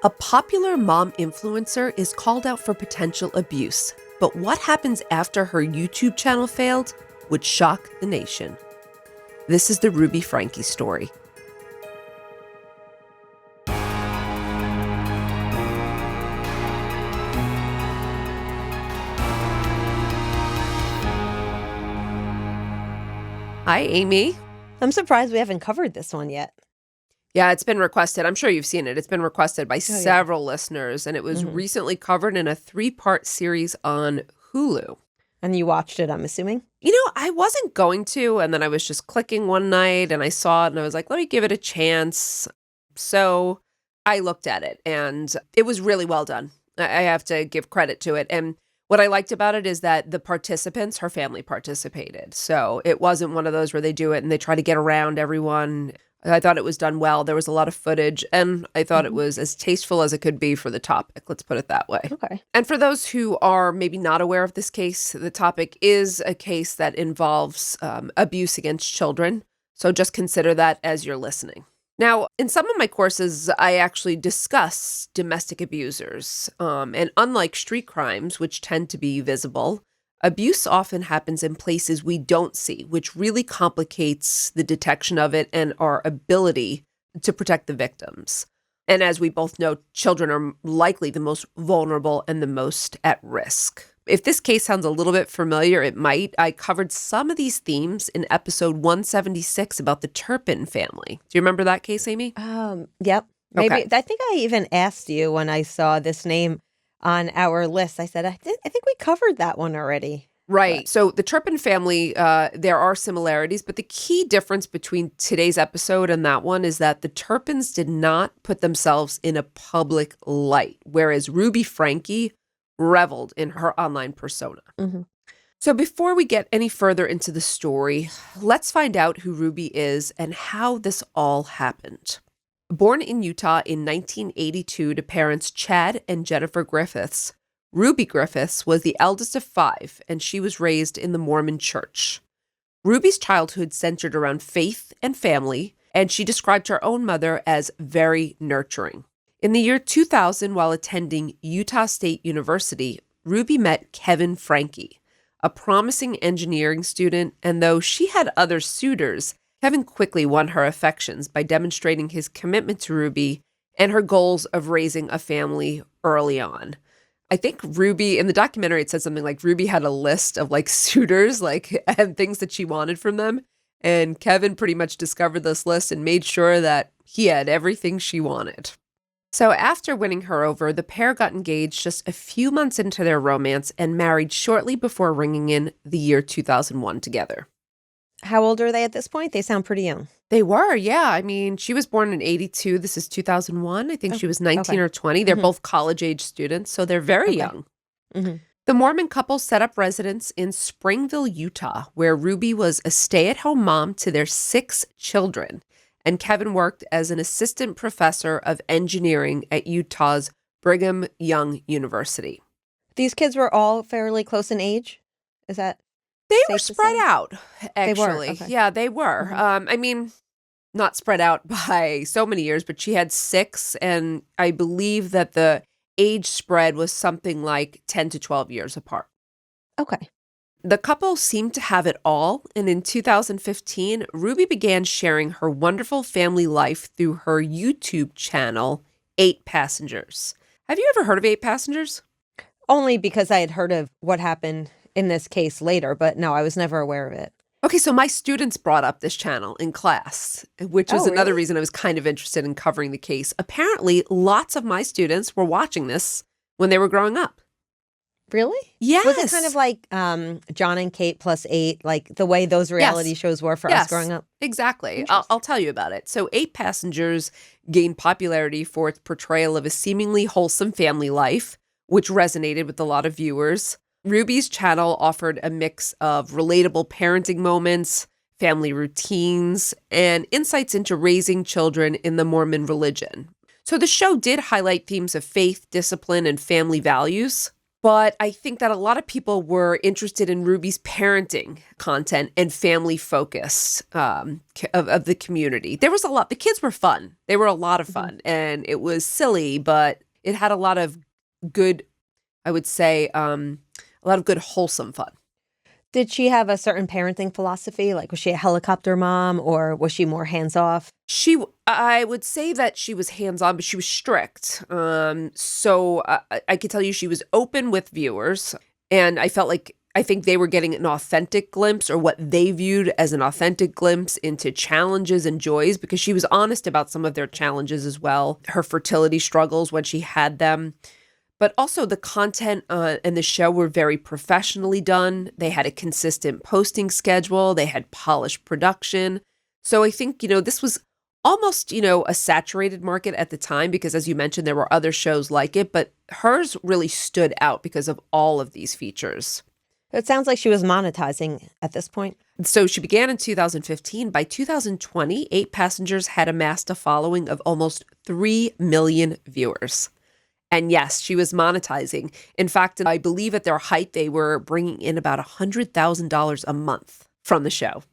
A popular mom influencer is called out for potential abuse, but what happens after her YouTube channel failed would shock the nation. This is the Ruby Franke story. Hi, Amy. I'm surprised we haven't covered this one yet. Yeah, it's been requested. I'm sure you've seen it. It's been requested by several listeners, and it was recently covered in a 3-part series on Hulu. And you watched it, I'm assuming? You know, I wasn't going to, and then I was just clicking one night, and I saw it, and I was like, let me give it a chance. So I looked at it, and it was really well done. I have to give credit to it. And what I liked about it is that the participants, her family participated. So it wasn't one of those where they do it and they try to get around everyone. I thought it was done well. There was a lot of footage, and I thought it was as tasteful as it could be for the topic. Let's put it that way. Okay. And for those who are maybe not aware of this case, the topic is a case that involves abuse against children. So just consider that as you're listening. Now, in some of my courses, I actually discuss domestic abusers. And unlike street crimes, which tend to be visible, abuse often happens in places we don't see, which really complicates the detection of it and our ability to protect the victims. And as we both know, children are likely the most vulnerable and the most at risk. If this case sounds a little bit familiar, it might. I covered some of these themes in episode 176 about the Turpin family. Do you remember that case, Amy? Yep. Maybe. Okay. I think I even asked you when I saw this name on our list. I said, I think we covered that one already. Right. So the Turpin family, there are similarities, but the key difference between today's episode and that one is that the Turpins did not put themselves in a public light, whereas Ruby Franke reveled in her online persona. So before we get any further into the story, let's find out who Ruby is and how this all happened. Born in Utah in 1982 to parents Chad and Jennifer Griffiths, Ruby Griffiths was the eldest of 5, and she was raised in the Mormon Church. Ruby's childhood centered around faith and family, and she described her own mother as very nurturing. In the year 2000, while attending Utah State University, Ruby met Kevin Franke, a promising engineering student, and though she had other suitors, Kevin quickly won her affections by demonstrating his commitment to Ruby and her goals of raising a family early on. I think Ruby, in the documentary, it said something like Ruby had a list of suitors, and things that she wanted from them. And Kevin pretty much discovered this list and made sure that he had everything she wanted. So after winning her over, the pair got engaged just a few months into their romance and married shortly before ringing in the year 2001 together. How old are they at this point? They sound pretty young. They were, yeah. I mean, she was born in 82. This is 2001. I think she was 19 or 20. They're both college-age students, so they're very young. The Mormon couple set up residence in Springville, Utah, where Ruby was a stay-at-home mom to their 6 children, and Kevin worked as an assistant professor of engineering at Utah's Brigham Young University. These kids were all fairly close in age? Is that They were spread out, actually. They were? Okay. Yeah, they were. I mean, not spread out by so many years, but she had 6, and I believe that the age spread was something like 10 to 12 years apart. Okay. The couple seemed to have it all, and in 2015, Ruby began sharing her wonderful family life through her YouTube channel, 8 Passengers. Have you ever heard of 8 Passengers? Only because I had heard of what happened in this case later, but no, I was never aware of it. Okay, so my students brought up this channel in class, which was another reason I was kind of interested in covering the case. Apparently, lots of my students were watching this when they were growing up. Really? Yes. Was it kind of like John and Kate plus 8, like the way those reality shows were for us growing up? Exactly. I'll tell you about it. So 8 Passengers gained popularity for its portrayal of a seemingly wholesome family life, which resonated with a lot of viewers. Ruby's channel offered a mix of relatable parenting moments, family routines, and insights into raising children in the Mormon religion. So the show did highlight themes of faith, discipline, and family values. But I think that a lot of people were interested in Ruby's parenting content and family focus of the community. There was a lot. The kids were fun. They were a lot of Mhm. fun. And it was silly, but it had a lot of good, I would say, a lot of good, wholesome fun. Did she have a certain parenting philosophy? Like, was she a helicopter mom or was she more hands off? I would say that she was hands-on, but she was strict. So I could tell you she was open with viewers, and I think they were getting an authentic glimpse, or what they viewed as an authentic glimpse into challenges and joys, because she was honest about some of their challenges as well, her fertility struggles when she had them. But also the content and the show were very professionally done. They had a consistent posting schedule. They had polished production. So I think, this was almost, a saturated market at the time because, as you mentioned, there were other shows like it, but hers really stood out because of all of these features. It sounds like she was monetizing at this point. So she began in 2015. By 2020, Eight Passengers had amassed a following of almost 3 million viewers. And yes, she was monetizing. In fact, I believe at their height, they were bringing in about $100,000 a month from the show.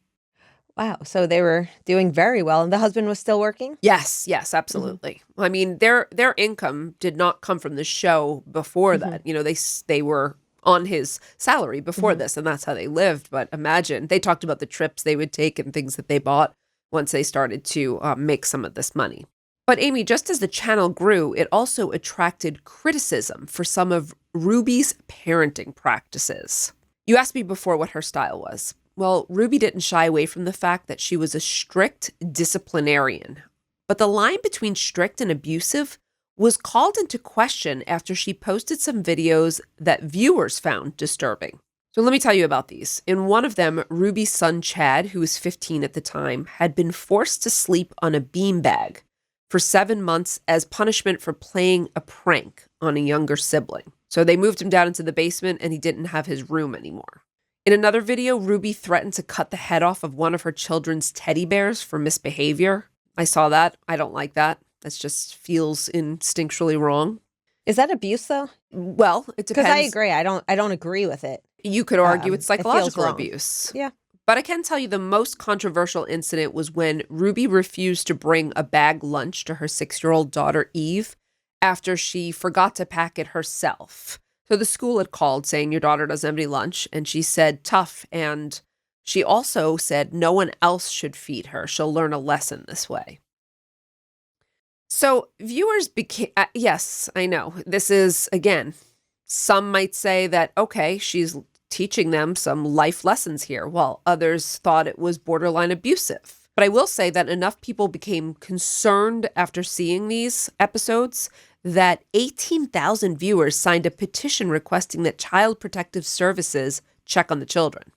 Wow. So they were doing very well. And the husband was still working? Yes, Hmm. absolutely. I mean, their income did not come from the show before Hmm. that. They were on his salary before Hmm. this, and that's how they lived. But imagine, they talked about the trips they would take and things that they bought once they started to make some of this money. But Amy, just as the channel grew, it also attracted criticism for some of Ruby's parenting practices. You asked me before what her style was. Well, Ruby didn't shy away from the fact that she was a strict disciplinarian. But the line between strict and abusive was called into question after she posted some videos that viewers found disturbing. So let me tell you about these. In one of them, Ruby's son Chad, who was 15 at the time, had been forced to sleep on a beanbag for 7 months as punishment for playing a prank on a younger sibling. So they moved him down into the basement and he didn't have his room anymore. In another video, Ruby threatened to cut the head off of one of her children's teddy bears for misbehavior. I saw that. I don't like that. That just feels instinctually wrong. Is that abuse though? Well, it Because I depends. agree. I don't agree with it. You could argue it's It feels psychological wrong. abuse. Yeah. But I can tell you the most controversial incident was when Ruby refused to bring a bag lunch to her 6-year-old daughter, Eve, after she forgot to pack it herself. So the school had called saying your daughter doesn't have any lunch, and she said tough. And she also said no one else should feed her. She'll learn a lesson this way. So viewers became, yes, I know. This is, again, some might say that, okay, she's teaching them some life lessons here, while others thought it was borderline abusive. But I will say that enough people became concerned after seeing these episodes that 18,000 viewers signed a petition requesting that Child Protective Services check on the children.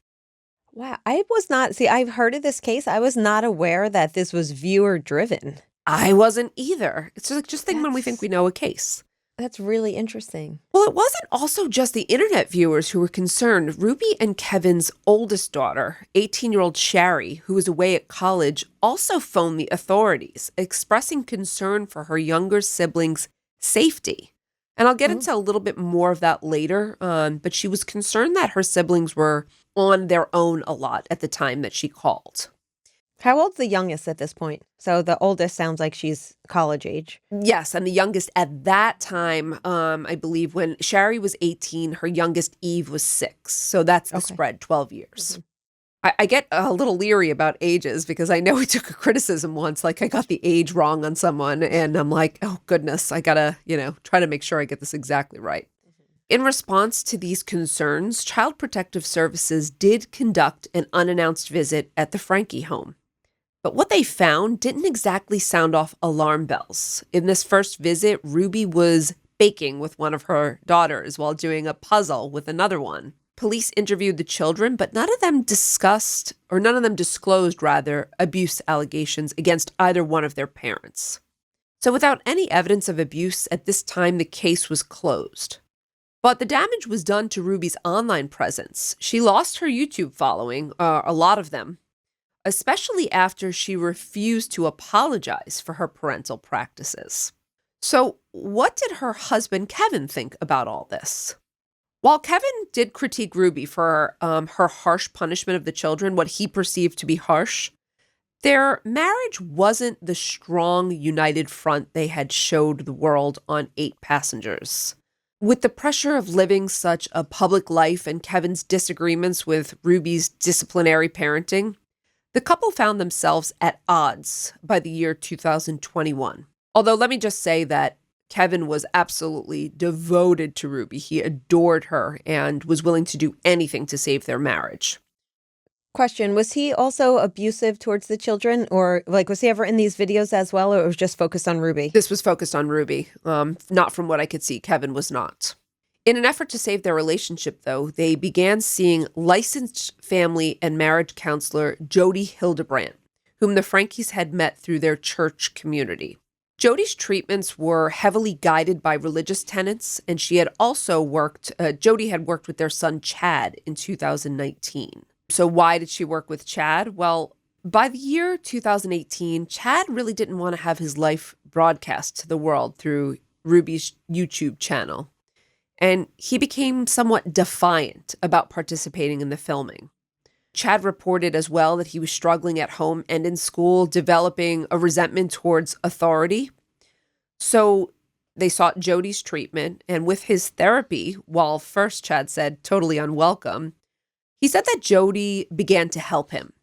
Wow. I was not, see, I've heard of this case. I was not aware that this was viewer driven. I wasn't either. It's just think when we think That's we know a case. that's really interesting. Well, it wasn't also just the internet viewers who were concerned. Ruby and Kevin's oldest daughter, 18-year-old Shari, who was away at college, also phoned the authorities, expressing concern for her younger siblings' safety. And I'll get Oh. into a little bit more of that later, but she was concerned that her siblings were on their own a lot at the time that she called. How old's the youngest at this point? So the oldest sounds like she's college age. Yes, and the youngest at that time, I believe when Shari was 18, her youngest Eve was 6. So that's the Okay. spread, 12 years. I get a little leery about ages because I know we took a criticism once, like I got the age wrong on someone, and I'm like, oh goodness, I gotta, try to make sure I get this exactly right. In response to these concerns, Child Protective Services did conduct an unannounced visit at the Franke home. But what they found didn't exactly sound off alarm bells. In this first visit, Ruby was baking with one of her daughters while doing a puzzle with another one. Police interviewed the children, but none of them disclosed, abuse allegations against either one of their parents. So without any evidence of abuse at this time, the case was closed. But the damage was done to Ruby's online presence. She lost her YouTube following, a lot of them, especially after she refused to apologize for her parental practices. So, what did her husband Kevin think about all this? While Kevin did critique Ruby for her harsh punishment of the children, what he perceived to be harsh, their marriage wasn't the strong, united front they had showed the world on 8 Passengers. With the pressure of living such a public life and Kevin's disagreements with Ruby's disciplinary parenting, the couple found themselves at odds by the year 2021. Although let me just say that Kevin was absolutely devoted to Ruby. He adored her and was willing to do anything to save their marriage. Question, was he also abusive towards the children, or like was he ever in these videos as well, or it was just focused on Ruby? This was focused on Ruby. Not from what I could see. Kevin was not. In an effort to save their relationship, though, they began seeing licensed family and marriage counselor Jody Hildebrandt, whom the Frankes had met through their church community. Jody's treatments were heavily guided by religious tenets, and Jody had worked with their son Chad in 2019. So why did she work with Chad? Well, by the year 2018, Chad really didn't want to have his life broadcast to the world through Ruby's YouTube channel. And he became somewhat defiant about participating in the filming. Chad reported as well that he was struggling at home and in school, developing a resentment towards authority. So they sought Jody's treatment, and with his therapy, while first Chad said totally unwelcome, he said that Jody began to help him.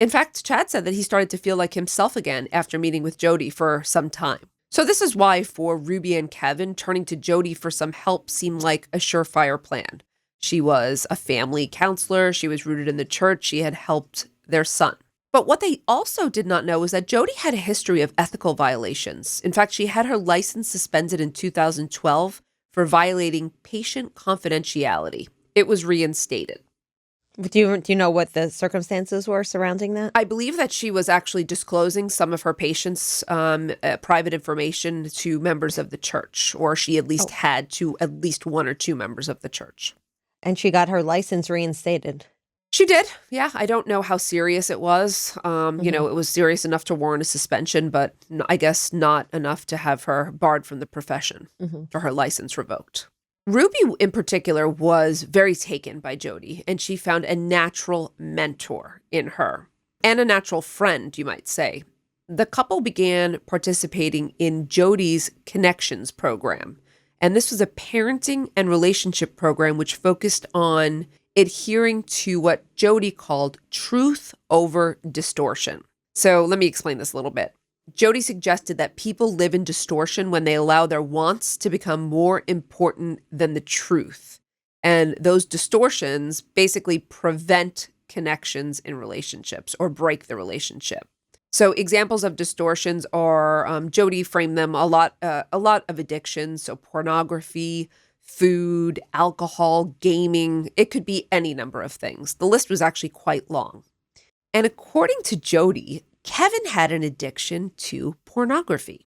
In fact, Chad said that he started to feel like himself again after meeting with Jody for some time. So this is why for Ruby and Kevin, turning to Jody for some help seemed like a surefire plan. She was a family counselor. She was rooted in the church. She had helped their son. But what they also did not know was that Jody had a history of ethical violations. In fact, she had her license suspended in 2012 for violating patient confidentiality. It was reinstated. Do you know what the circumstances were surrounding that? I believe that she was actually disclosing some of her patients' private information to members of the church, or she at least had to at least one or two members of the church. And she got her license reinstated. She did. Yeah. I don't know how serious it was. It was serious enough to warrant a suspension, but I guess not enough to have her barred from the profession or her license revoked. Ruby in particular was very taken by Jody, and she found a natural mentor in her and a natural friend, you might say. The couple began participating in Jody's Connections program, and this was a parenting and relationship program which focused on adhering to what Jody called truth over distortion. So let me explain this a little bit. Jody suggested that people live in distortion when they allow their wants to become more important than the truth. And those distortions basically prevent connections in relationships or break the relationship. So examples of distortions are, Jody framed them a lot of addictions. So pornography, food, alcohol, gaming. It could be any number of things. The list was actually quite long. And according to Jody, Kevin had an addiction to pornography.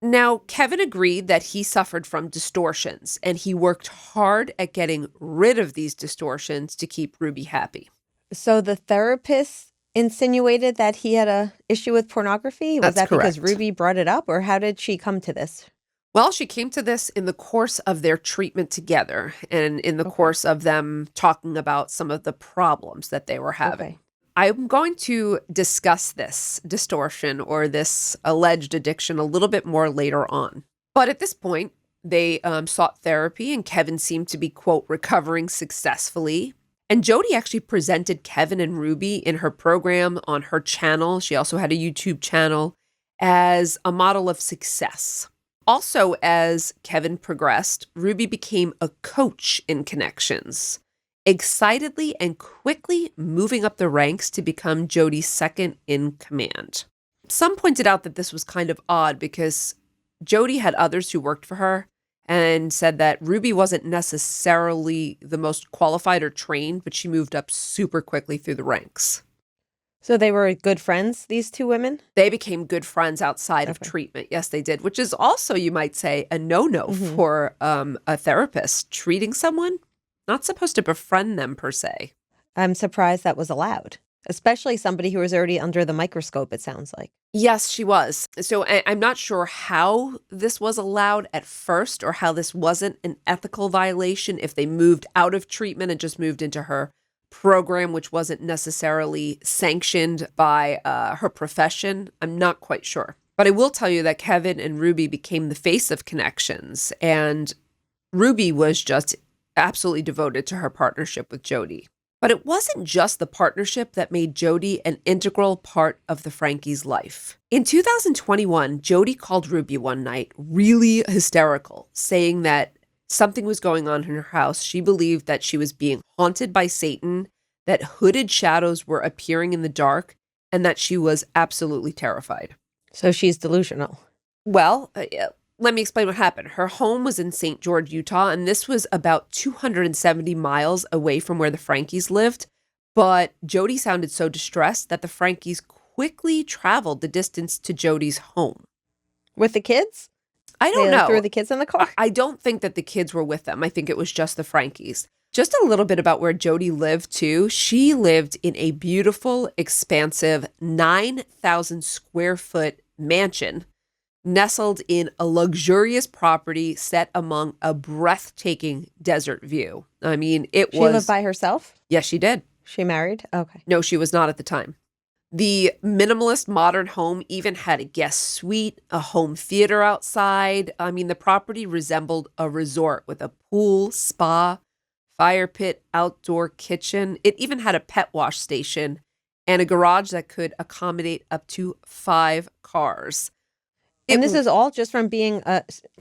Now, Kevin agreed that he suffered from distortions, and he worked hard at getting rid of these distortions to keep Ruby happy. So the therapist insinuated that he had a issue with pornography? Was that correct. because Ruby brought it up, or how did she come to this? Well, she came to this in the course of their treatment together and in the course of them talking about some of the problems that they were having. Okay. I'm going to discuss this distortion or this alleged addiction a little bit more later on. But at this point, they sought therapy, and Kevin seemed to be, quote, recovering successfully. And Jody actually presented Kevin and Ruby in her program on her channel. She also had a YouTube channel as a model of success. Also, as Kevin progressed, Ruby became a coach in Connections, excitedly and quickly moving up the ranks to become Jody's second in command. Some pointed out that this was kind of odd because Jody had others who worked for her and said that Ruby wasn't necessarily the most qualified or trained, but she moved up super quickly through the ranks. So they were good friends, these two women? They became good friends outside of treatment. Yes, they did, which is also, you might say, a no-no for a therapist. Treating someone, not supposed to befriend them per se. I'm surprised that was allowed. Especially somebody who was already under the microscope, it sounds like. Yes, she was. So I'm not sure how this was allowed at first or how this wasn't an ethical violation if they moved out of treatment and just moved into her program, which wasn't necessarily sanctioned by her profession. I'm not quite sure. But I will tell you that Kevin and Ruby became the face of Connections, and Ruby was just absolutely devoted to her partnership with Jody. But it wasn't just the partnership that made Jody an integral part of the Franke's life. In 2021, Jody called Ruby one night, really hysterical, saying that something was going on in her house. She believed that she was being haunted by Satan, that hooded shadows were appearing in the dark, and that she was absolutely terrified. So she's delusional. Well, let me explain what happened. Her home was in St. George, Utah, and this was about 270 miles away from where the Frankes lived. But Jody sounded so distressed that the Frankes quickly traveled the distance to Jody's home. With the kids? I don't know. Threw the kids in the car? I don't think that the kids were with them. I think it was just the Frankes. Just a little bit about where Jody lived, too. She lived in a beautiful, expansive 9,000 square foot mansion nestled in a luxurious property set among a breathtaking desert view. I mean, She lived by herself? Yes, she did. She married? Okay. No, she was not at the time. The minimalist modern home even had a guest suite, a home theater outside. I mean, the property resembled a resort with a pool, spa, fire pit, outdoor kitchen. It even had a pet wash station and a garage that could accommodate up to 5 cars. And this is all just from being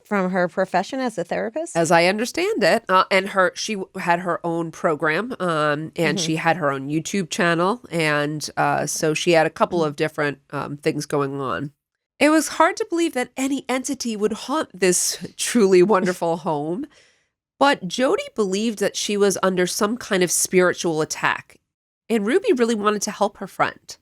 from her profession as a therapist? As I understand it. And she had her own program, and she had her own YouTube channel. And so she had a couple of different things going on. It was hard to believe that any entity would haunt this truly wonderful home. But Jody believed that she was under some kind of spiritual attack. And Ruby really wanted to help her friend.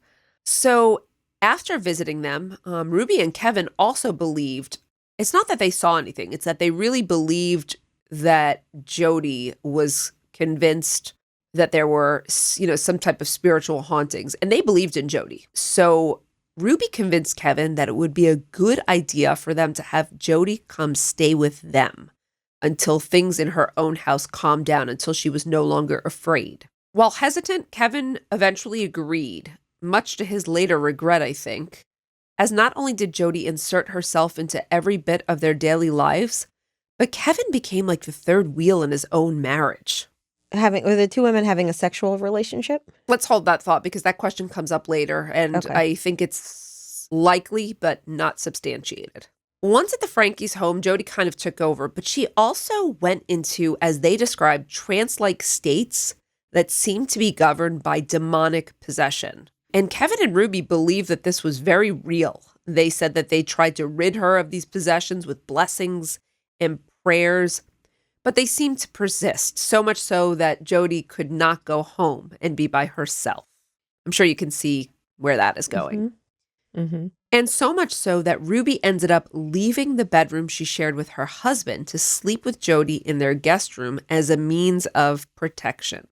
So after visiting them, Ruby and Kevin also believed, it's not that they saw anything, it's that they really believed that Jody was convinced that there were, some type of spiritual hauntings, and they believed in Jody. So Ruby convinced Kevin that it would be a good idea for them to have Jody come stay with them until things in her own house calmed down, until she was no longer afraid. While hesitant, Kevin eventually agreed, much to his later regret, I think, as not only did Jody insert herself into every bit of their daily lives, but Kevin became like the third wheel in his own marriage. Were the two women having a sexual relationship? Let's hold that thought because that question comes up later, and Okay. I think it's likely but not substantiated. Once at the Frankes' home, Jody kind of took over, but she also went into, as they described, trance-like states that seemed to be governed by demonic possession. And Kevin and Ruby believed that this was very real. They said that they tried to rid her of these possessions with blessings and prayers, but they seemed to persist, so much so that Jody could not go home and be by herself. I'm sure you can see where that is going. Mm-hmm. And so much so that Ruby ended up leaving the bedroom she shared with her husband to sleep with Jody in their guest room as a means of protection.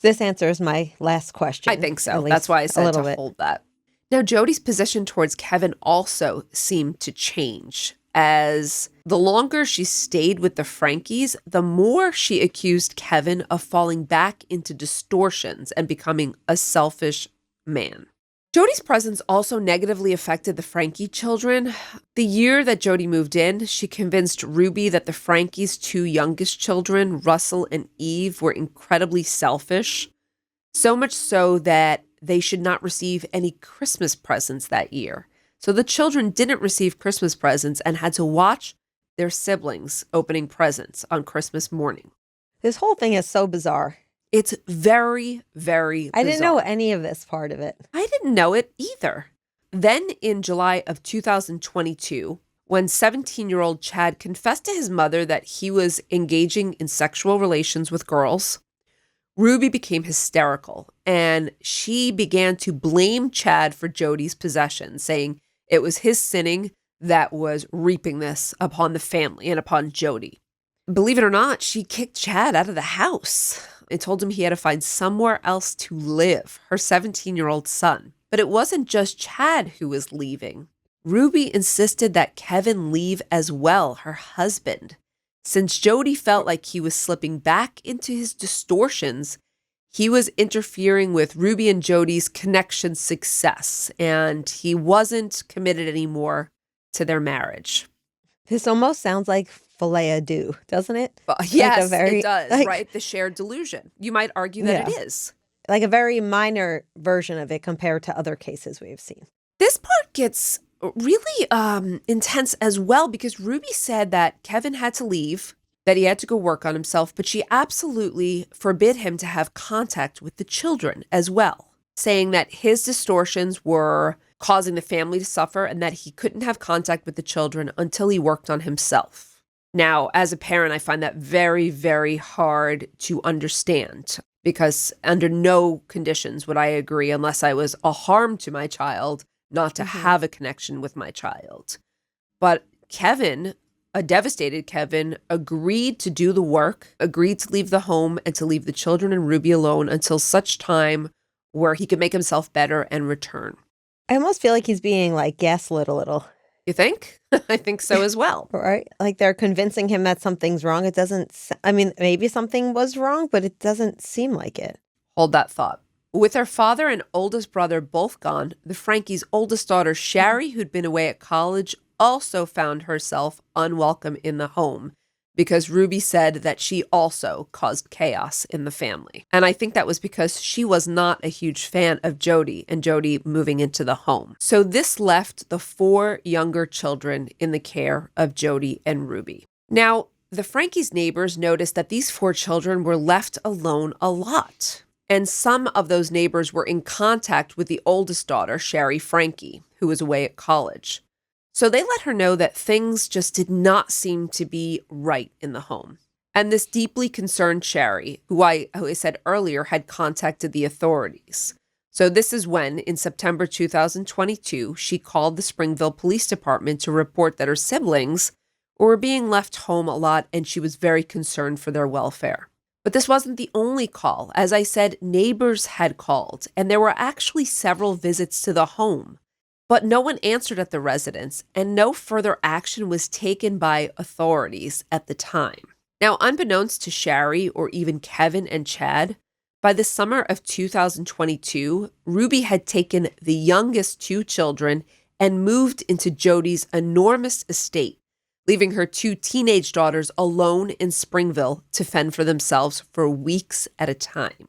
This answers my last question. I think so. That's why I said to hold that. Now, Jody's position towards Kevin also seemed to change, as the longer she stayed with the Frankes, the more she accused Kevin of falling back into distortions and becoming a selfish man. Jody's presence also negatively affected the Franke children. The year that Jody moved in, she convinced Ruby that the Frankes' 2 youngest children, Russell and Eve, were incredibly selfish, so much so that they should not receive any Christmas presents that year. So the children didn't receive Christmas presents and had to watch their siblings opening presents on Christmas morning. This whole thing is so bizarre. It's very, very bizarre. I didn't know any of this part of it. I didn't know it either. Then in July of 2022, when 17-year-old Chad confessed to his mother that he was engaging in sexual relations with girls, Ruby became hysterical, and she began to blame Chad for Jody's possession, saying it was his sinning that was reaping this upon the family and upon Jody. Believe it or not, she kicked Chad out of the house. and told him he had to find somewhere else to live, her 17-year-old son. But it wasn't just Chad who was leaving. Ruby insisted that Kevin leave as well, her husband. Since Jody felt like he was slipping back into his distortions, he was interfering with Ruby and Jody's connection success, and he wasn't committed anymore to their marriage. This almost sounds like filet-a-deux, doesn't it? Yes, it does, right? The shared delusion. You might argue that it is. Like a very minor version of it compared to other cases we've seen. This part gets really intense as well because Ruby said that Kevin had to leave, that he had to go work on himself, but she absolutely forbid him to have contact with the children as well, saying that his distortions were causing the family to suffer and that he couldn't have contact with the children until he worked on himself. Now, as a parent, I find that very, very hard to understand because under no conditions would I agree, unless I was a harm to my child, not to have a connection with my child. But Kevin, a devastated Kevin, agreed to do the work, agreed to leave the home and to leave the children and Ruby alone until such time where he could make himself better and return. I almost feel like he's being like gaslit a little. You think? I think so as well. Right? Like they're convincing him that something's wrong. It doesn't, I mean, maybe something was wrong, but it doesn't seem like it. Hold that thought. With her father and oldest brother both gone, the Franke's oldest daughter, Sherry, who'd been away at college, also found herself unwelcome in the home because Ruby said that she also caused chaos in the family. And I think that was because she was not a huge fan of Jody and Jody moving into the home. So this left the 4 younger children in the care of Jody and Ruby. Now, the Franke's neighbors noticed that these 4 children were left alone a lot. And some of those neighbors were in contact with the oldest daughter, Sherry Franke, who was away at college. So they let her know that things just did not seem to be right in the home. And this deeply concerned Sherry, who I said earlier had contacted the authorities. So this is when, in September 2022, she called the Springville Police Department to report that her siblings were being left home a lot and she was very concerned for their welfare. But this wasn't the only call. As I said, neighbors had called, and there were actually several visits to the home. But no one answered at the residence, and no further action was taken by authorities at the time. Now, unbeknownst to Sherry or even Kevin and Chad, by the summer of 2022, Ruby had taken the youngest 2 children and moved into Jody's enormous estate, leaving her 2 teenage daughters alone in Springville to fend for themselves for weeks at a time.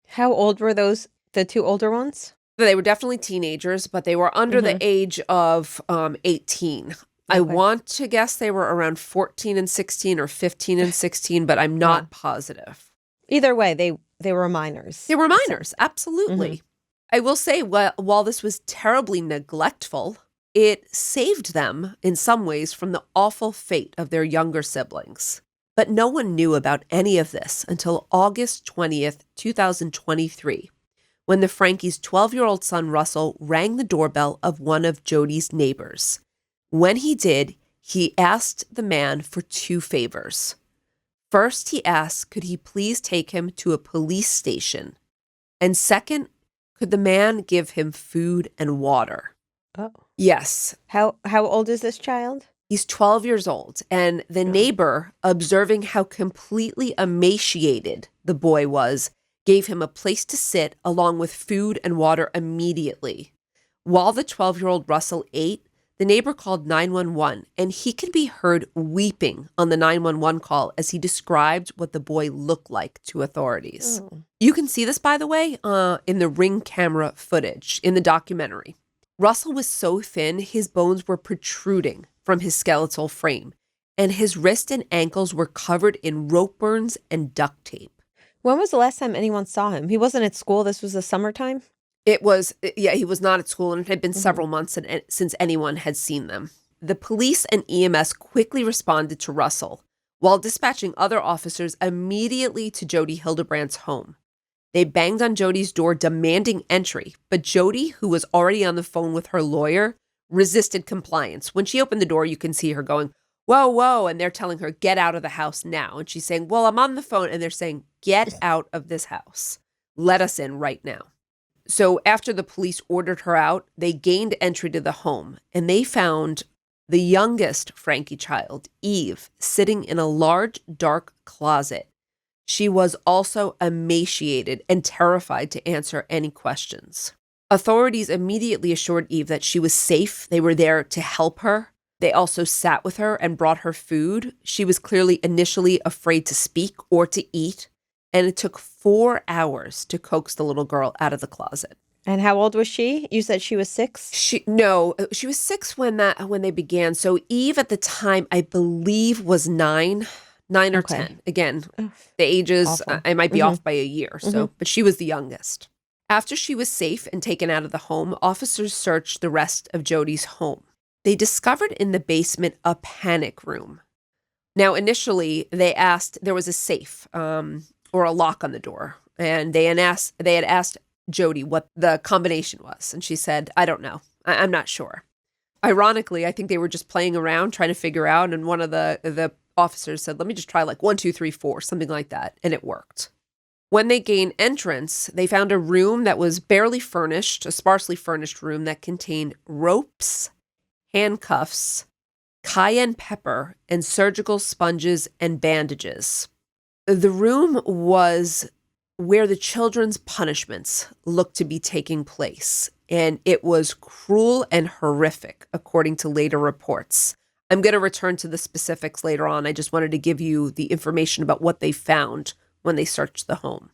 How old were the 2 older ones? They were definitely teenagers, but they were under the age of 18. Okay. I want to guess they were around 14 and 16 or 15 and 16, but I'm not positive. Either way, they were minors. They were minors, absolutely. I will say, while this was terribly neglectful, it saved them in some ways from the awful fate of their younger siblings. But no one knew about any of this until August 20th, 2023. When the Franke's 12-year-old son, Russell, rang the doorbell of one of Jody's neighbors. When he did, he asked the man for 2 favors. First, he asked, could he please take him to a police station? And second, could the man give him food and water? Oh. Yes. How old is this child? He's 12 years old, and the neighbor, observing how completely emaciated the boy was, gave him a place to sit along with food and water immediately. While the 12-year-old Russell ate, the neighbor called 911, and he could be heard weeping on the 911 call as he described what the boy looked like to authorities. Oh. You can see this, by the way, in the Ring camera footage in the documentary. Russell was so thin, his bones were protruding from his skeletal frame, and his wrists and ankles were covered in rope burns and duct tape. When was the last time anyone saw him? He wasn't at school. This was the summertime? He was not at school, and it had been several months since anyone had seen them. The police and EMS quickly responded to Russell, while dispatching other officers immediately to Jody Hildebrandt's home. They banged on Jody's door demanding entry, but Jody, who was already on the phone with her lawyer, resisted compliance. When she opened the door, you can see her going, whoa, whoa. And they're telling her, get out of the house now. And she's saying, well, I'm on the phone. And they're saying, get out of this house. Let us in right now. So after the police ordered her out, they gained entry to the home and they found the youngest Franke child, Eve, sitting in a large, dark closet. She was also emaciated and terrified to answer any questions. Authorities immediately assured Eve that she was safe. They were there to help her. They also sat with her and brought her food. She was clearly initially afraid to speak or to eat, and it took 4 hours to coax the little girl out of the closet. And how old was she? You said she was 6? She was 6 when they began. So Eve at the time, I believe, was 9 or Okay. 10. Again, the ages, Awful. I might be off by a year. So, but she was the youngest. After she was safe and taken out of the home, officers searched the rest of Jody's home. They discovered in the basement a panic room. Now, initially, they asked, there was a safe or a lock on the door, and they had asked Jody what the combination was, and she said, I don't know. I'm not sure. Ironically, I think they were just playing around trying to figure out, and one of the officers said, let me just try like 1, 2, 3, 4, something like that, and it worked. When they gained entrance, they found a room that was barely furnished, a sparsely furnished room that contained ropes, handcuffs, cayenne pepper, and surgical sponges and bandages. The room was where the children's punishments looked to be taking place, and it was cruel and horrific, according to later reports. I'm going to return to the specifics later on. I just wanted to give you the information about what they found when they searched the home.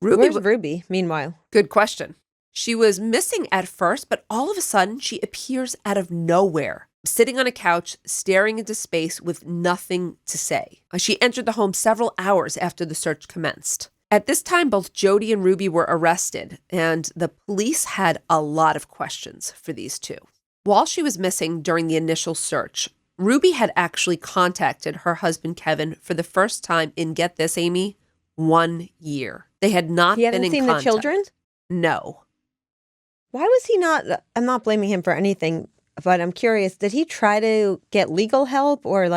Where's Ruby, meanwhile? Good question. She was missing at first, but all of a sudden she appears out of nowhere, sitting on a couch, staring into space with nothing to say. She entered the home several hours after the search commenced. At this time, both Jody and Ruby were arrested, and the police had a lot of questions for these two. While she was missing during the initial search, Ruby had actually contacted her husband, Kevin, for the first time in, get this, Amy, 1 year. They had not been in contact. He hadn't seen the children? No. Why was he not? I'm not blaming him for anything, but I'm curious. Did he try to get legal help or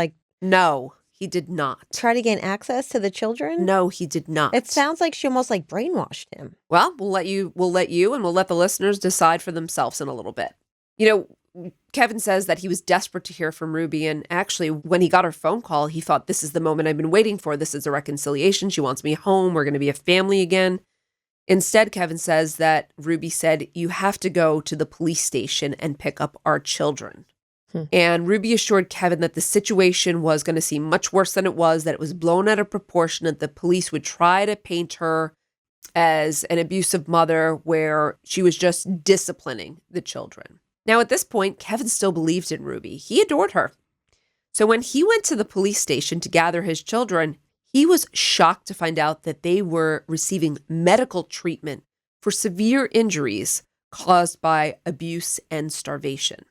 No, he did not. try to gain access to the children? No, he did not. It sounds like she almost brainwashed him. Well, we'll let you and we'll let the listeners decide for themselves in a little bit. Kevin says that he was desperate to hear from Ruby, and actually when he got her phone call, he thought, this is the moment I've been waiting for. This is a reconciliation. She wants me home. We're going to be a family again. Instead, Kevin says that Ruby said, you have to go to the police station and pick up our children. And Ruby assured Kevin that the situation was going to seem much worse than it was, that it was blown out of proportion, that the police would try to paint her as an abusive mother where she was just disciplining the children. Now, at this point, Kevin still believed in Ruby. He adored her. So when he went to the police station to gather his children, he was shocked to find out that they were receiving medical treatment for severe injuries caused by abuse and starvation.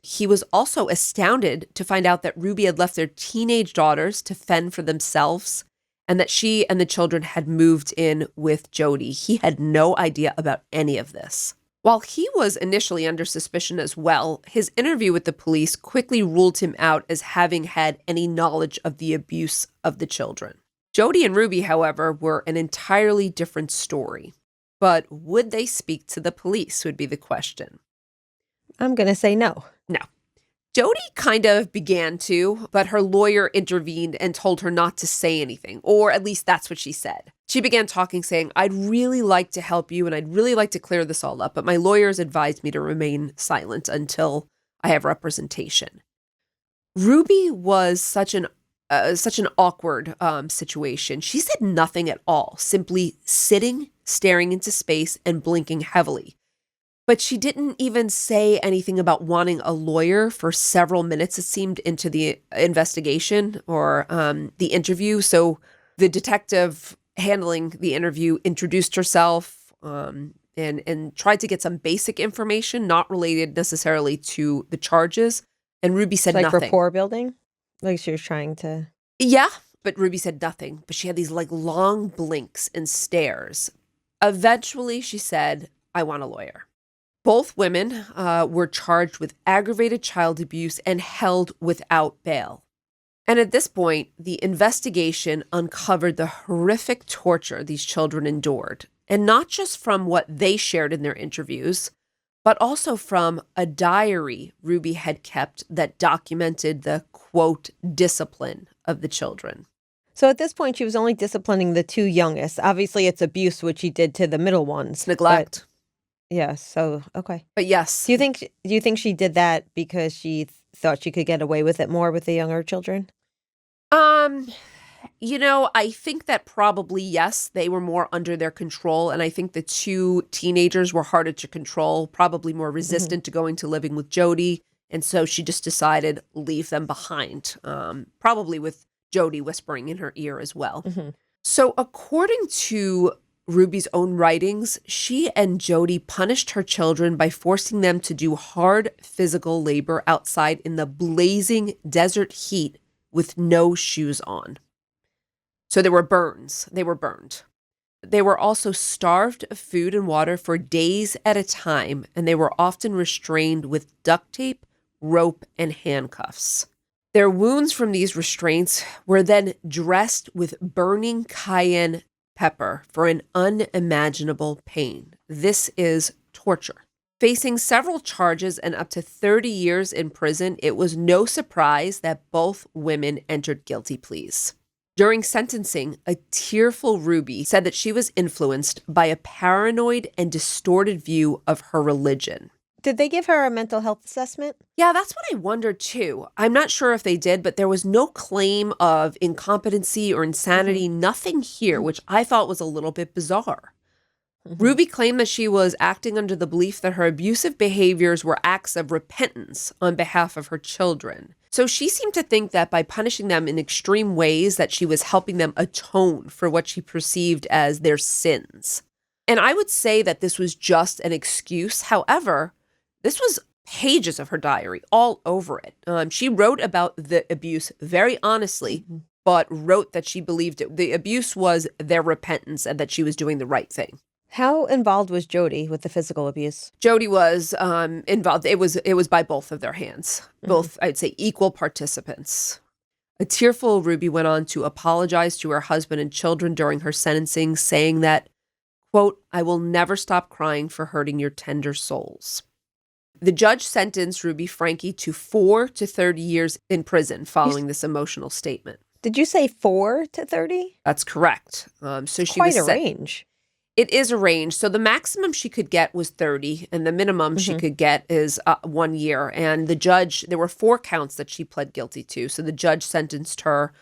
He was also astounded to find out that Ruby had left their teenage daughters to fend for themselves and that she and the children had moved in with Jody. He had no idea about any of this. While he was initially under suspicion as well, his interview with the police quickly ruled him out as having had any knowledge of the abuse of the children. Jody and Ruby, however, were an entirely different story. But would they speak to the police would be the question. I'm going to say no. No. Jody kind of began to, but her lawyer intervened and told her not to say anything, or at least that's what she said. She began talking, saying, I'd really like to help you and I'd really like to clear this all up, but my lawyers advised me to remain silent until I have representation. Ruby was such an awkward situation. She said nothing at all, simply sitting, staring into space and blinking heavily. But she didn't even say anything about wanting a lawyer for several minutes, it seemed, into the investigation or the interview. So the detective handling the interview introduced herself and tried to get some basic information, not related necessarily to the charges. And Ruby said nothing. Rapport building? She was trying to... Yeah, but Ruby said nothing. But she had these long blinks and stares. Eventually, she said, I want a lawyer. Both women were charged with aggravated child abuse and held without bail. And at this point, the investigation uncovered the horrific torture these children endured, and not just from what they shared in their interviews, but also from a diary Ruby had kept that documented the, quote, discipline of the children. So at this point, she was only disciplining the two youngest. Obviously, it's abuse, which she did to the middle ones. Neglect. Yeah, so, okay. But yes. Do you think she did that because she thought she could get away with it more with the younger children? I think that probably, yes, they were more under their control. And I think the two teenagers were harder to control, probably more resistant to going to living with Jody. And so she just decided leave them behind, probably with Jody whispering in her ear as well. So according to Ruby's own writings, she and Jody punished her children by forcing them to do hard physical labor outside in the blazing desert heat with no shoes on. So there were burns. They were burned. They were also starved of food and water for days at a time, and they were often restrained with duct tape, rope, and handcuffs. Their wounds from these restraints were then dressed with burning cayenne pepper for an unimaginable pain. This is torture. Facing several charges and up to 30 years in prison, it was no surprise that both women entered guilty pleas. During sentencing, a tearful Ruby said that she was influenced by a paranoid and distorted view of her religion. Did they give her a mental health assessment? Yeah, that's what I wondered too. I'm not sure if they did, but there was no claim of incompetency or insanity, nothing here, which I thought was a little bit bizarre. Ruby claimed that she was acting under the belief that her abusive behaviors were acts of repentance on behalf of her children. So she seemed to think that by punishing them in extreme ways that she was helping them atone for what she perceived as their sins. And I would say that this was just an excuse. However, this was pages of her diary all over it. She wrote about the abuse very honestly, but wrote that she believed the abuse was their repentance and that she was doing the right thing. How involved was Jody with the physical abuse? Jody was involved. It was by both of their hands, both, I'd say, equal participants. A tearful Ruby went on to apologize to her husband and children during her sentencing, saying that, quote, "I will never stop crying for hurting your tender souls." The judge sentenced Ruby Franke to 4 to 30 years in prison following this emotional statement. Did you say 4 to 30? That's correct. So she Quite was a range. It is a range. So the maximum she could get was 30, and the minimum she could get is 1 year. And the judge, there were 4 counts that she pled guilty to. So the judge sentenced her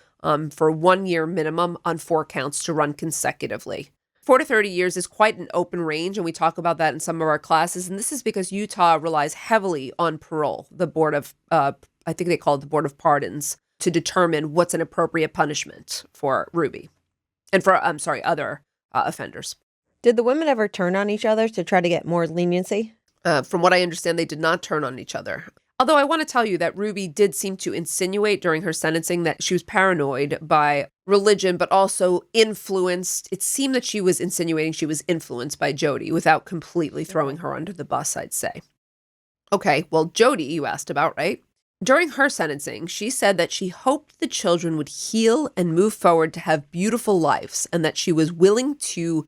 for 1 year minimum on 4 counts to run consecutively. 4 to 30 years is quite an open range, and we talk about that in some of our classes. And this is because Utah relies heavily on parole, the board of, I think they call it the Board of Pardons, to determine what's an appropriate punishment for Ruby and for, other offenders. Did the women ever turn on each other to try to get more leniency? From what I understand, they did not turn on each other. Although I want to tell you that Ruby did seem to insinuate during her sentencing that she was paranoid by religion, but also influenced. It seemed that she was insinuating she was influenced by Jody without completely throwing her under the bus, I'd say. Okay, well, Jody, you asked about, right? During her sentencing, she said that she hoped the children would heal and move forward to have beautiful lives, and that she was willing to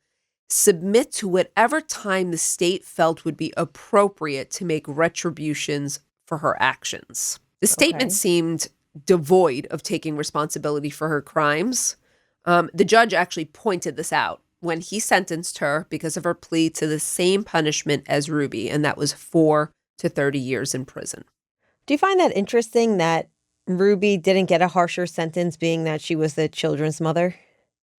submit to whatever time the state felt would be appropriate to make retributions for her actions. The statement seemed devoid of taking responsibility for her crimes. The judge actually pointed this out when he sentenced her because of her plea to the same punishment as Ruby, and that was 4 to 30 years in prison. Do you find that interesting that Ruby didn't get a harsher sentence being that she was the children's mother?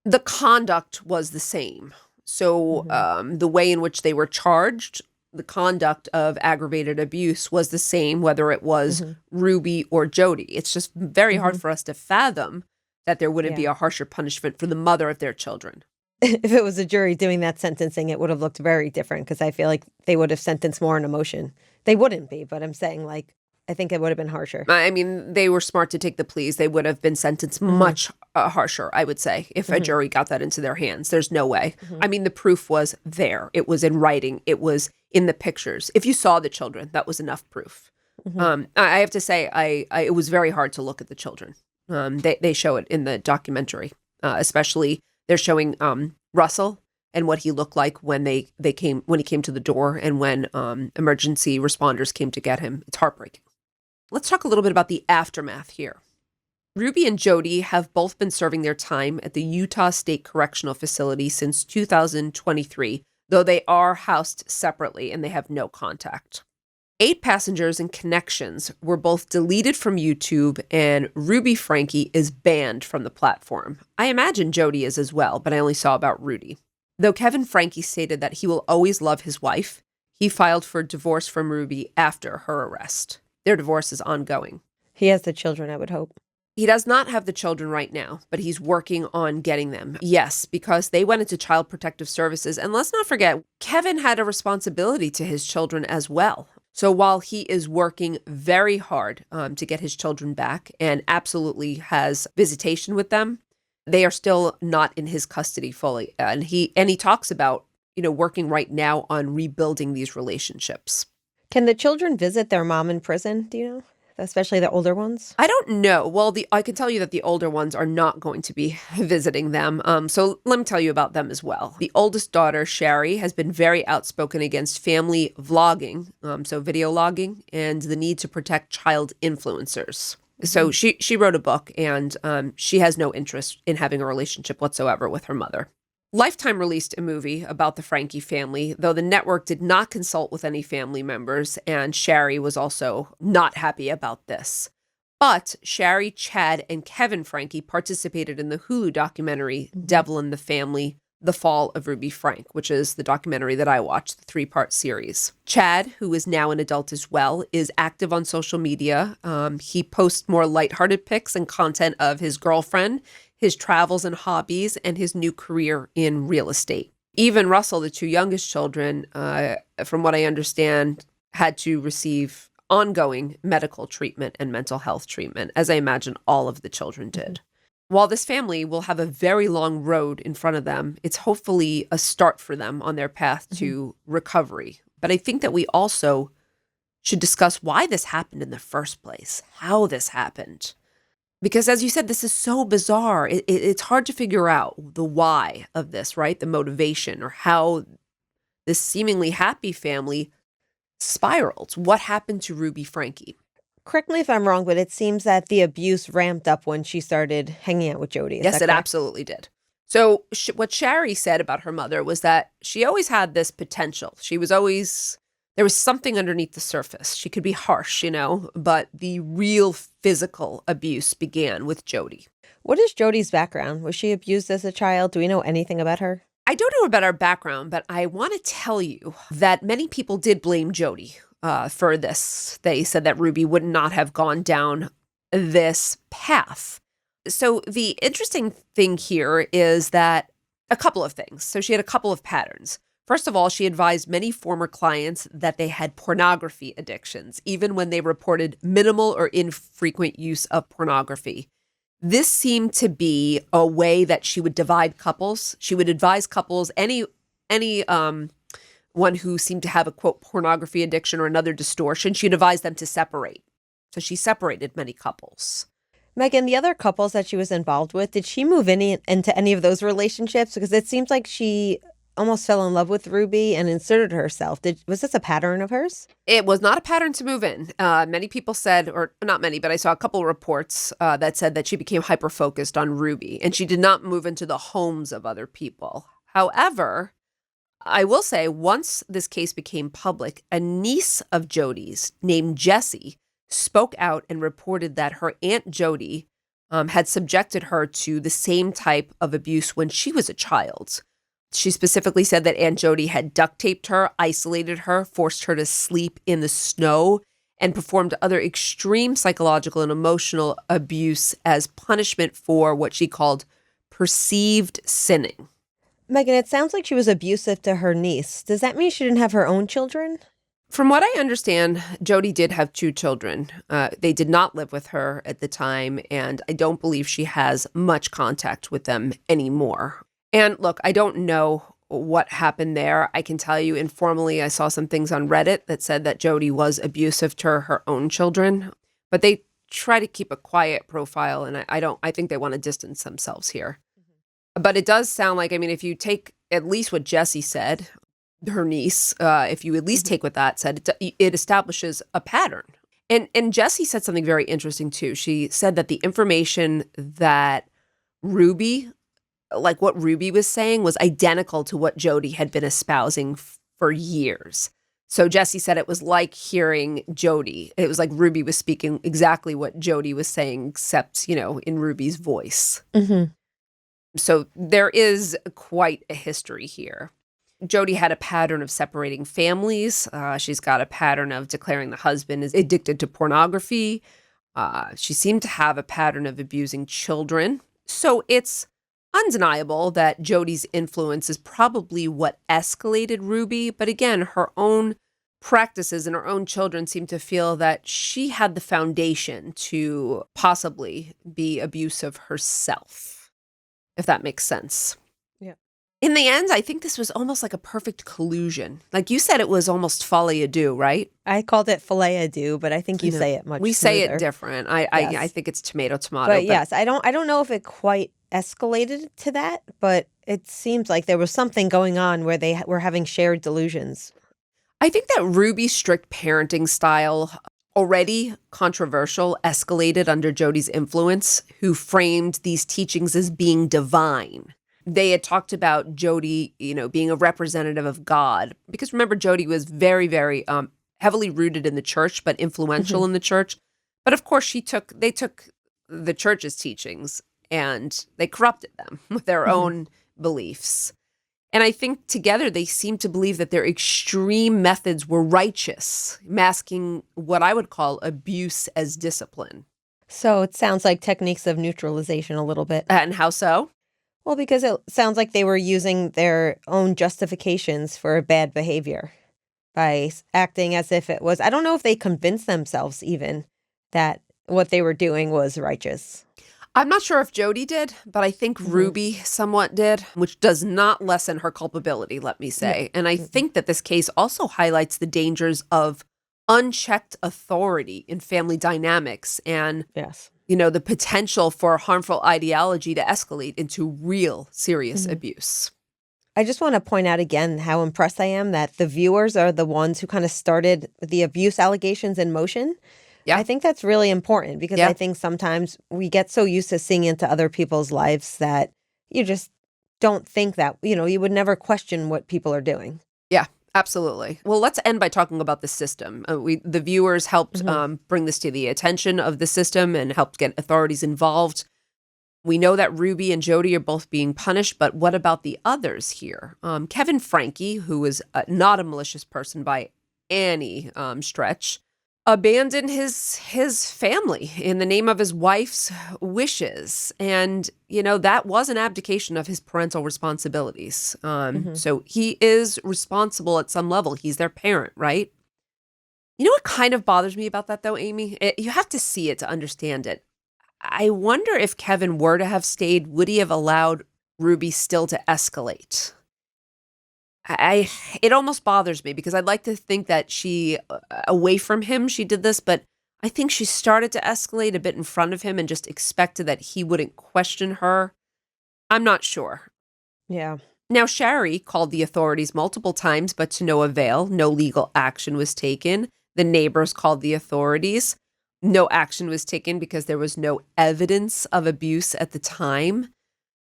The conduct was the same. So the way in which they were charged, the conduct of aggravated abuse was the same, whether it was Ruby or Jody. It's just very hard for us to fathom that there wouldn't be a harsher punishment for the mother of their children. If it was a jury doing that sentencing, it would have looked very different because I feel like they would have sentenced more in emotion. They wouldn't be, but I'm saying I think it would have been harsher. I mean, they were smart to take the pleas. They would have been sentenced much harsher, I would say, if a jury got that into their hands. There's no way. I mean, the proof was there. It was in writing. It was in the pictures. If you saw the children, that was enough proof. I have to say, it was very hard to look at the children. They show it in the documentary, especially they're showing Russell and what he looked like when he came to the door and when emergency responders came to get him. It's heartbreaking. Let's talk a little bit about the aftermath here. Ruby and Jodi have both been serving their time at the Utah State Correctional Facility since 2023, though they are housed separately and they have no contact. 8 passengers and connections were both deleted from YouTube, and Ruby Franke is banned from the platform. I imagine Jodi is as well, but I only saw about Rudy. Though Kevin Franke stated that he will always love his wife, he filed for divorce from Ruby after her arrest. Their divorce is ongoing. He has the children, I would hope. He does not have the children right now, but he's working on getting them. Yes, because they went into Child Protective Services. And let's not forget, Kevin had a responsibility to his children as well. So while he is working very hard to get his children back and absolutely has visitation with them, they are still not in his custody fully. And he talks about, working right now on rebuilding these relationships. Can the children visit their mom in prison, do you know? Especially the older ones? I don't know. Well, I can tell you that the older ones are not going to be visiting them. So let me tell you about them as well. The oldest daughter, Sherry, has been very outspoken against family vlogging, so video logging, and the need to protect child influencers. So she wrote a book, and she has no interest in having a relationship whatsoever with her mother. Lifetime released a movie about the Franke family, though the network did not consult with any family members, and Sherry was also not happy about this. But Sherry, Chad, and Kevin Franke participated in the Hulu documentary Devil in the Family, The Fall of Ruby Franke, which is the documentary that I watched, the 3-part series. Chad, who is now an adult as well, is active on social media. He posts more lighthearted pics and content of his girlfriend, his travels and hobbies, and his new career in real estate. Even Russell, the 2 youngest children, from what I understand, had to receive ongoing medical treatment and mental health treatment, as I imagine all of the children did. While this family will have a very long road in front of them, it's hopefully a start for them on their path to recovery. But I think that we also should discuss why this happened in the first place, how this happened. Because as you said, this is so bizarre. It's hard to figure out the why of this, right? The motivation, or how this seemingly happy family spiraled. What happened to Ruby Franke? Correct me if I'm wrong, but it seems that the abuse ramped up when she started hanging out with Jodi. Yes, it absolutely did. So what Sherry said about her mother was that she always had this potential. There was something underneath the surface. She could be harsh, but the real physical abuse began with Jodi. What is Jodi's background? Was she abused as a child? Do we know anything about her? I don't know about her background, but I want to tell you that many people did blame Jodi for this. They said that Ruby would not have gone down this path. So the interesting thing here is that a couple of things. So she had a couple of patterns. First of all, she advised many former clients that they had pornography addictions, even when they reported minimal or infrequent use of pornography. This seemed to be a way that she would divide couples. She would advise couples, any one who seemed to have a, quote, pornography addiction or another distortion, she'd advise them to separate. So she separated many couples. Meghan, the other couples that she was involved with, did she move into any of those relationships? Because it seems like she almost fell in love with Ruby and inserted herself. Was this a pattern of hers? It was not a pattern to move in. Many people said, or not many, but I saw a couple of reports that said that she became hyper-focused on Ruby and she did not move into the homes of other people. However, I will say once this case became public, a niece of Jodi's named Jessie spoke out and reported that her Aunt Jodi had subjected her to the same type of abuse when she was a child. She specifically said that Aunt Jodi had duct taped her, isolated her, forced her to sleep in the snow, and performed other extreme psychological and emotional abuse as punishment for what she called perceived sinning. Meghan, it sounds like she was abusive to her niece. Does that mean she didn't have her own children? From what I understand, Jodi did have 2 children. They did not live with her at the time, and I don't believe she has much contact with them anymore. And look, I don't know what happened there. I can tell you informally, I saw some things on Reddit that said that Jodi was abusive to her own children, but they try to keep a quiet profile, and I think they want to distance themselves here. But it does sound like, I mean, if you take at least what Jessie said, her niece, if you at least take what that said, it establishes a pattern. And Jessie said something very interesting too. She said that the information that Ruby, like what Ruby was saying, was identical to what Jody had been espousing for years. So Jessie said it was like hearing Jody. It was like Ruby was speaking exactly what Jody was saying, except, in Ruby's voice. Mm-hmm. So there is quite a history here. Jody had a pattern of separating families. She's got a pattern of declaring the husband is addicted to pornography. She seemed to have a pattern of abusing children. So it's undeniable that Jody's influence is probably what escalated Ruby. But again, her own practices and her own children seem to feel that she had the foundation to possibly be abusive herself, if that makes sense. Yeah. In the end, I think this was almost like a perfect collusion. Like you said, it was almost folie à deux, right? I called it filet à deux, but I think you say it much We say smoother. it different. I think it's tomato. But yes, I don't know if it quite escalated to that, but it seems like there was something going on where they were having shared delusions. I think that Ruby's strict parenting style, already controversial, escalated under Jody's influence, who framed these teachings as being divine. They had talked about Jody, being a representative of God. Because remember, Jody was very, very heavily rooted in the church, but influential in the church. But of course, they took the church's teachings and they corrupted them with their own beliefs. And I think together they seem to believe that their extreme methods were righteous, masking what I would call abuse as discipline. So it sounds like techniques of neutralization a little bit. And how so? Well, because it sounds like they were using their own justifications for bad behavior by acting as if it was, I don't know if they convinced themselves even that what they were doing was righteous. I'm not sure if Jody did, but I think Ruby somewhat did, which does not lessen her culpability, let me say. And I think that this case also highlights the dangers of unchecked authority in family dynamics and Yes. The potential for harmful ideology to escalate into real serious abuse. I just want to point out again how impressed I am that the viewers are the ones who kind of started the abuse allegations in motion. Yeah. I think that's really important because I think sometimes we get so used to seeing into other people's lives that you just don't think that, you would never question what people are doing. Yeah. Absolutely. Well, let's end by talking about the system. The viewers helped bring this to the attention of the system and helped get authorities involved. We know that Ruby and Jody are both being punished, but what about the others here? Kevin Franke, who is not a malicious person by any stretch, abandoned his family in the name of his wife's wishes. And, that was an abdication of his parental responsibilities. So he is responsible at some level. He's their parent, right? You know what kind of bothers me about that, though, Amy? You have to see it to understand it. I wonder if Kevin were to have stayed, would he have allowed Ruby still to escalate? It almost bothers me because I'd like to think that she, away from him, she did this, but I think she started to escalate a bit in front of him and just expected that he wouldn't question her. I'm not sure. Yeah. Now, Shari called the authorities multiple times, but to no avail. No legal action was taken. The neighbors called the authorities. No action was taken because there was no evidence of abuse at the time.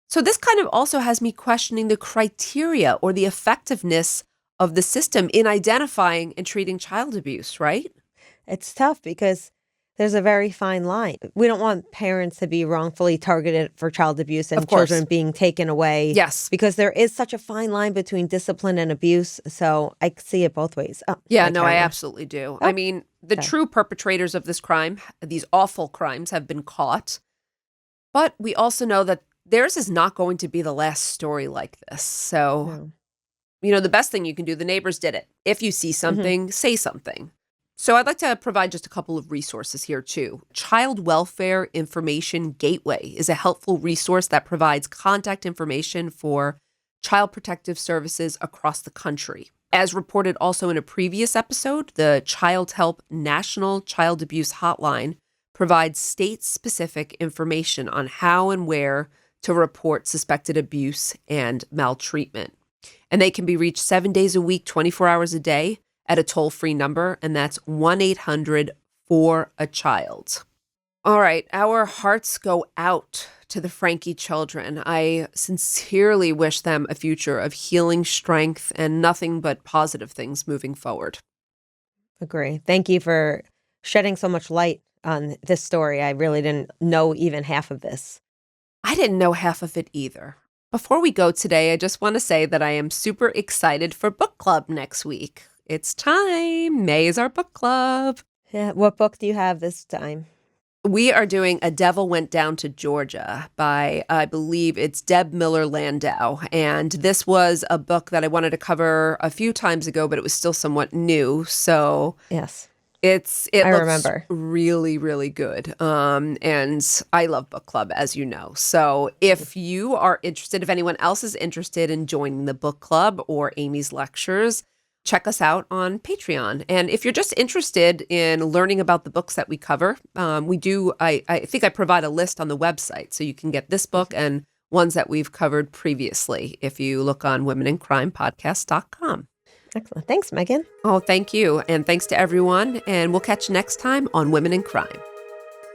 So this kind of also has me questioning the criteria or the effectiveness of the system in identifying and treating child abuse, right? It's tough because there's a very fine line. We don't want parents to be wrongfully targeted for child abuse and children being taken away. Yes. Because there is such a fine line between discipline and abuse. So I see it both ways. I absolutely do. I mean, the true perpetrators of this crime, these awful crimes, have been caught. But we also know that theirs is not going to be the last story like this. So, the best thing you can do, the neighbors did it. If you see something, say something. So I'd like to provide just a couple of resources here too. Child Welfare Information Gateway is a helpful resource that provides contact information for child protective services across the country. As reported also in a previous episode, the Child Help National Child Abuse Hotline provides state-specific information on how and where to report suspected abuse and maltreatment. And they can be reached 7 days a week, 24 hours a day at a toll-free number, and that's 1-800-4-A-CHILD. All right, our hearts go out to the Franke children. I sincerely wish them a future of healing, strength, and nothing but positive things moving forward. Agree. Thank you for shedding so much light on this story. I really didn't know even half of this. I didn't know half of it either. Before we go today, I just want to say that I am super excited for book club next week. It's time. May is our book club. Yeah. What book do you have this time? We are doing A Devil Went Down to Georgia by, I believe it's Deb Miller Landau. And this was a book that I wanted to cover a few times ago, but it was still somewhat new. So yes, it I looks remember. really, really good. And I love book club, as you know. So if you are interested, if anyone else is interested in joining the book club or Amy's lectures, check us out on Patreon. And if you're just interested in learning about the books that we cover, I think I provide a list on the website. So you can get this book and ones that we've covered previously if you look on womenInCrimePodcast.com. Excellent. Thanks, Megan. Oh, thank you. And thanks to everyone. And we'll catch you next time on Women in Crime.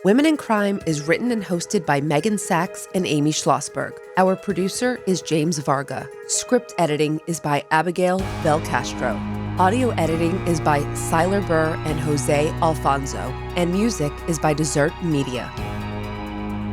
Women in Crime is written and hosted by Meghan Sachs and Amy Shlosberg. Our producer is James Varga. Script editing is by Abagail Belcastro. Audio editing is by Siler Burr and Jose Alfonzo. And music is by Desert Media.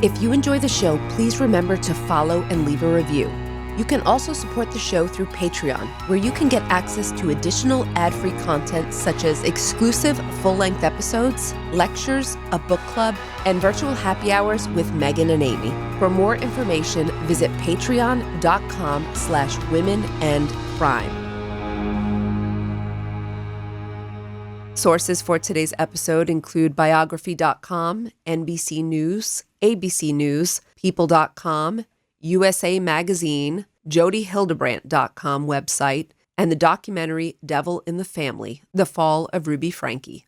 If you enjoy the show, please remember to follow and leave a review. You can also support the show through Patreon, where you can get access to additional ad-free content such as exclusive full-length episodes, lectures, a book club, and virtual happy hours with Megan and Amy. For more information, visit patreon.com/womenandcrime. Sources for today's episode include biography.com, NBC News, ABC News, People.com, USA Magazine, JodyHildebrandt.com website, and the documentary Devil in the Family, The Fall of Ruby Franke.